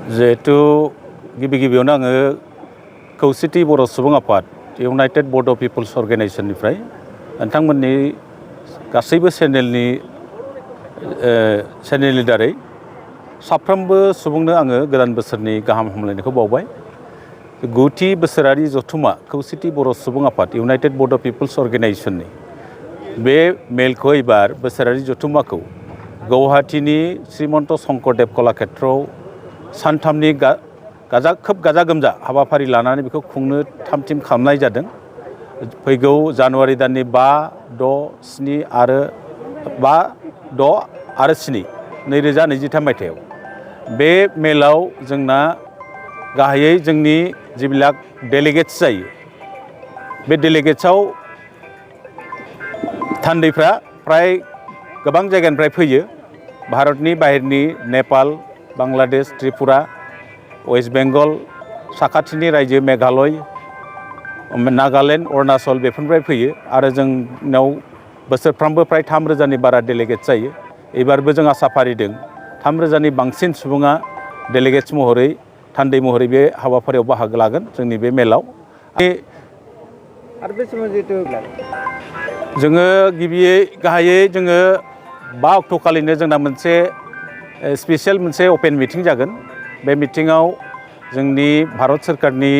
जिहेतु गिबियावनो आङो खौसेथि बर' सुबुं आफाद इउनाइटेड बड' पिपल्स अर्गेनाइजेशननिफ्राय नोंथांमोननि गासैबो चेनेलनि दारै साफ्रोमबो सुबुंनो आङो गोदान बोसोरनि गाहाम हामलायनायखौ बावबाय। 9थि बोसोरारि जथुम्मा खौसेथि बर' सुबुं आफाद इउनाइटेड बड' पिपल्स अर्गेनाइजेशननि बे मेलखौ एबार बोसोरारि जथुम्माखौ गुवाहाटीनि श्रीमन्त शंकरदेव कलाक्षेत्रआव सानथामनि खोब गाजा गोमजा हाबाफारि लानानै बेखौ खुंनो थाम-थिम खालामनाय जादों। फैगौ जानुवारि दाननि 5, 6, 7 आरो 7 2023 मायथाइयाव बे मेलाव जोंना गाहायै जोंनि जिबिलाक डेलिगेट्स जायो। बे डेलिगेट्सआव थान्दैफ्रा फ्राय गोबां जायगानिफ्राय फैयो। भारतनि बाहेरनि नेपाल, बांलादेश, त्रिपुरा, वेस्ट बेंगल, साखाथिनि रायजो मेघालय, नागालेण्ड, अरुणाचल बेफोरनिफ्राय फैयो आरो जोंनाव बोसोरफ्रामबो फ्राय 3,000नि बारा डेलिगेट जायो। एबारबो जों आसा फारिदों 3,000नि बांसिन सुबुङा डेलिगेट्स महरै थान्दै महरै बे हाबाफारियाव बाहागो लागोन जोंनि बे मेलाव। जोङो गाहायै जोङो 5 अक्ट' खालिनो जोंना मोनसे स्पेसियेल मोनसे अपेन मिटिं जागोन। बे मिटिङाव जोंनि भारत सोरखारनि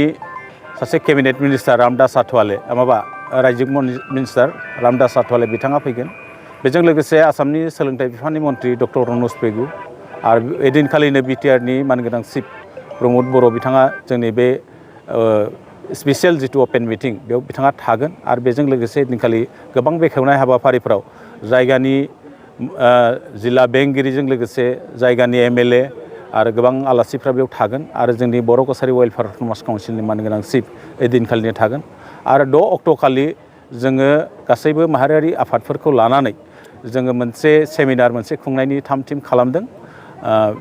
सासे केबिनेट मिनिस्टार रामदास आठवाले रायजो मिनिस्टार रामदास आठवाले बिथाङा फैगोन। बेजों लोगोसे आसामनि सोलोंथाइ बिफाननि मन्थ्रि डक्टर रनज पेगु आरो एदिनखालिनो बिटिआरनि मानगोनां चिफ प्रमद बर' बिथाङा जोंनि बे स्पेसियेल जिथु अपेन मिटिं बेयाव बिथाङा थागोन। आरो बेजों लोगोसे एदिनखालि गोबां बेखेवनाय हाबाफारिफ्राव जायगानि जिल्ला बेंगिरिजों लोगोसे जायगानि MLA आरो गोबां आलासिफ्रा बेयाव थागोन आरो जोंनि बर' कसारि वेलफेयार समाज काउन्सिलनि मानगोनां चिफ एदिनखालिनो थागोन। आरो 6 अक्ट' खालि जोङो गासैबो माहारियारि आफादफोरखौ लानानै जोङो मोनसे सेमिनार खुंनायनि थाम-थिम खालामदों।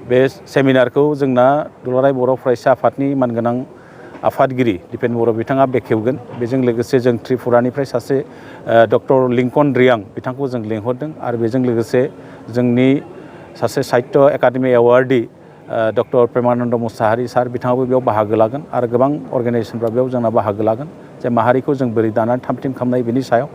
बे सेमिनारखौ जोंना दुलाराय बर' फरायसा आफादनि मानगोनां आफादगिरि दिपेन बर' बिथाङा बेखेवगोन। बेजों लोगोसे जों त्रिपुरानिफ्राय सासे डक्टर लिंकन रियां बिथांखौ जों लेंहरदों आरो बेजों लोगोसे जोंनि सासे साहित्य एकाडेमि एवार्डी डक्टर प्रेमानन्द मुसाहारि सार बिथाङाबो बेयाव बाहागो लागोन आरो गोबां अर्गेनाइजेसनफ्रा बेयाव जोंना बाहागो लागोन जे माहारिखौ जों बोरै दानानै थाम-थिम खालामनाय बेनि सायाव।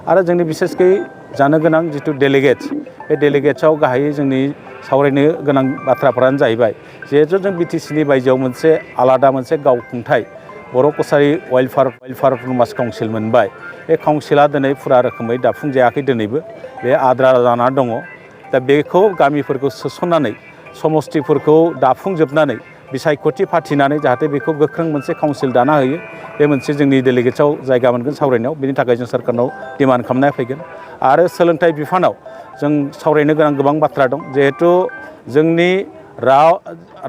आरो जोंनि बिसेसकै जानो गोनां जिथु डेलिगेट्स बे डेलिगेट्सआव गाहायै जोंनि सावरायनो गोनां बाथ्राफोरानो जाहैबाय जिहेथु जों बिटिसिनि बायजोआव मोनसे आलादा मोनसे गावखुंथाय बर' कसारि वेलफेयार समाज काउन्सिल मोनबाय। बे काउन्सिला दिनै फुरा रोखोमै दाफुंजायाखै दिनैबो बे आद्रा जानानै दङ। दा बेखौ गामिफोरखौ सोसननानै समस्तिफोरखौ दाफुंजोबनानै बिसायख'थि फाथिनानै जाहाथे बेखौ गोख्रों मोनसे काउन्सिल दाना होयो बे मोनसे जोंनि डेलिगेट्सआव जायगा मोनगोन सावरायनायाव। बेनि थाखाय जों सोरखारनाव डिमान्ड खालामनाया फैगोन। आरो सोलोंथाइ बिफानाव जों सावरायनो गोनां गोबां बाथ्रा दं। जिहेथु जोंनि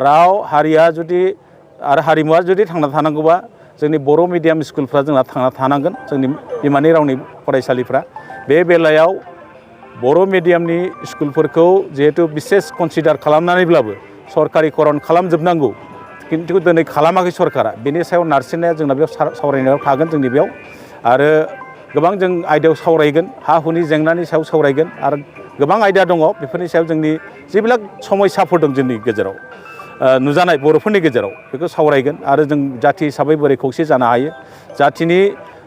राव हारिया जुदि आरो हारिमुवा जुदि थांना थानांगौबा जोंनि बर' मिडियाम स्कुलफ्रा जोंना थांना थानांगोन, जोंनि बिमानि रावनि फरायसालिफ्रा। बे बेलायाव बर' मिडियामनि स्कुलफोरखौ जिहेतु बिसेस कनसिडार खालामनानैब्लाबो सरकारिकरन खालामजोबनांगौ, खिन्थु दिनै खालामाखै सरकारा। बेनि सायाव नारसिननाया जोंना बेयाव सावरायनायाव थागोन जोंनि बेयाव। आरो गोबां जों आयदायाव सावरायगोन, हा हुनि जेंनानि सायाव सावरायगोन आरो गोबां आयदा दङ बेफोरनि सायाव जोंनि जेবিলাক समस्याफोर दं जोंनि गेजेराव नुजानाय बर'फोरनि गेजेराव बेखौ सावरायगोन। आरो जों जाथि हिसाबै बोरै खौसे जानो हायो,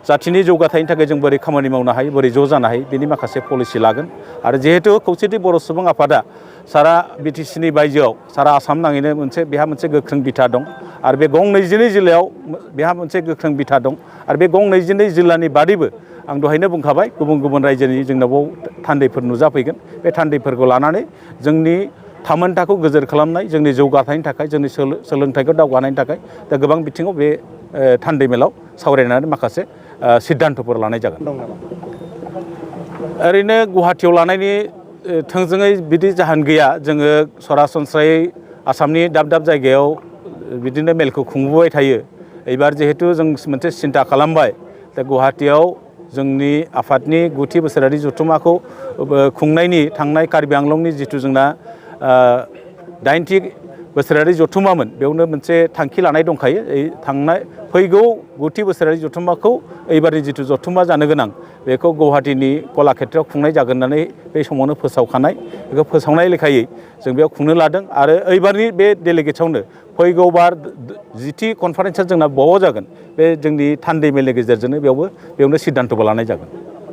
जाथिनि जौगाथायनि थाखाय जों बोरै खामानि मावनो हायो, बोरै ज' जानो हायो, बेनि माखासे पलिसि लागोन। आरो जिहेतु खौसेथि बर' सुबुं आफादा सारा बिटिसिनि बायजोआव सारा आसाम नाङैनो बेहा मोनसे गोख्रों बिथा दं आरो बे गं 22 जिल्लायाव बेहा मोनसे गोख्रों बिथा दं। आरो बे गं 22 जिल्लानि बादैबो आं दहायनो बुंखाबाय गुबुन गुबुन रायजोनि जोंनाव थान्दैफोर नुजाफैगोन। बे थान्दैफोरखौ लानानै जोंनि थामोनथाखौ गोजोर खालामनाय, जोंनि जौगाथायनि थाखाय, जोंनि सोलोंथाइखौ दावगानायनि थाखाय दा गोबां बिथिङाव बे थान्दै मेलाव सावरायनानै माखासे सिद्धान्तफोर लानाय जागोन। ओरैनो गुवाहाटीयाव लानायनि थोंजोङै बिदि जाहोन गैया। जोङो सरासनस्रायै आसामनि दाब दाब जायगायाव बिदिनो मेलखौ खुंबोबाय थायो। एबार जिहेतु जों मोनसे सिन्था खालामबाय दा गुवाहाटीयाव जोंनि आफादनि 9थि बोसोरारि जथुम्माखौ खुंनायनि थांनाय कार्बि आंलंनि जिथु जोंना 8थि बोसोरारि जथुम्मामोन बेयावनो मोनसे थांखि लानाय दंखायो फैगौ 9थि बोसोरारि जथुम्माखौ एबारनि जिथु जथुम्मा जानो गोनां बेखौ गुवाहाटीनि कलाक्षेत्रआव खुंनाय जागोन होननानै बे समावनो फोसावखानाय बेखौ फोसावनाय लेखायै जों बेयाव खुंनो लादों आरो एबारनि बे डेलिगेट्सआवनो फैगौ बार 10थि कनफारेन्सआ जोंना बाव जागोन बे जोंनि थान्दै मेलनि गेजेरजोंनो बेयावनो सिद्धान्त'बो लानाय जागोन।